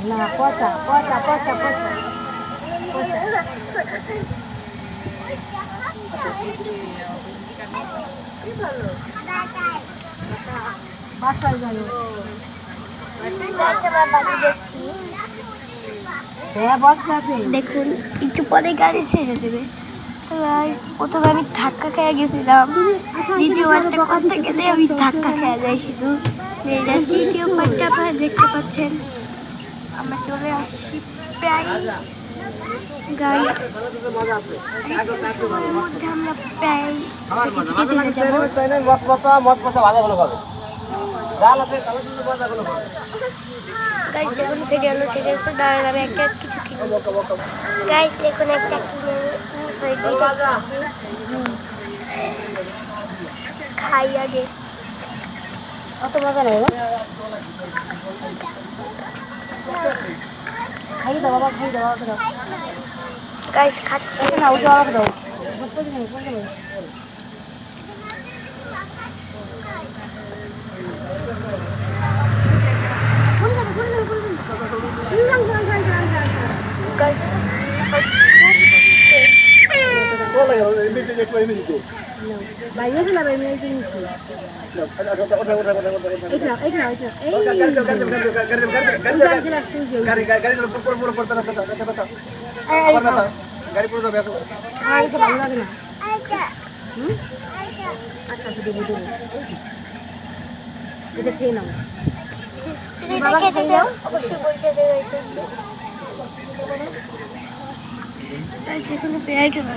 না পচা পচা পচা পচা পচা বাসায় যাই দেখুন একটু পরে গাড়ি ছেড়ে দেবে। তো গাইস প্রথমে আমি ধাক্কা খেয়ে গেছিলাম, দ্বিতীয়বারটা করতে গেলে আমি ধাক্কা খেয়ে যাই শুধু। এটা তৃতীয় পার্টটা আপনারা দেখতে পাচ্ছেন। আমরা চলে আসছি প্রায় গাইস মধ্যে আমরা প্রায় গাইস দেখুন ভিডিও ছেড়ে দাঁড়ান আমি একটা কিছু কিনবো। গাইস দেখুন একটা খাই আগে অত মজা নেই খাই দাও বাবা খাই দাও গাইস খাচ্ছি না ওটা আলাদা দাও বাইরে না বাইরে কিনছি গাড়ি পুরো যাবে আচ্ছা ভালো লাগে না আচ্ছা এটা খেয়ে নাও অবশ্যই বলছে এখানে পেঁয়াজ না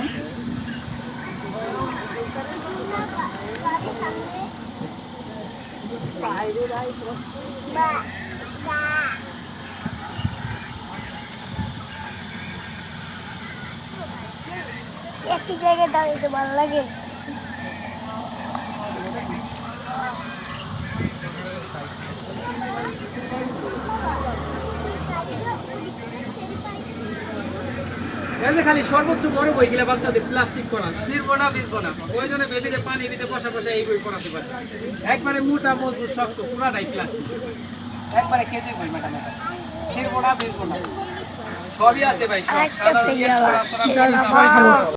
একই জায়গায় দাঁড়িয়ে ভালো লাগে। খালি সর্বোচ্চ বড় বই গেলে বাচ্চাদের প্লাস্টিক করা ছিড়বো না ভিজবো না প্রয়োজনে বেঁধে পানি দিতে বসা বসা এই বই পড়াতে পারে। একবারে মোটা মজবুত শক্ত পুরাটাই প্লাস্টিক, একবারে খেতে বই ম্যাডাম ছিড়বো না ভিজবো না সবই আছে ভাই।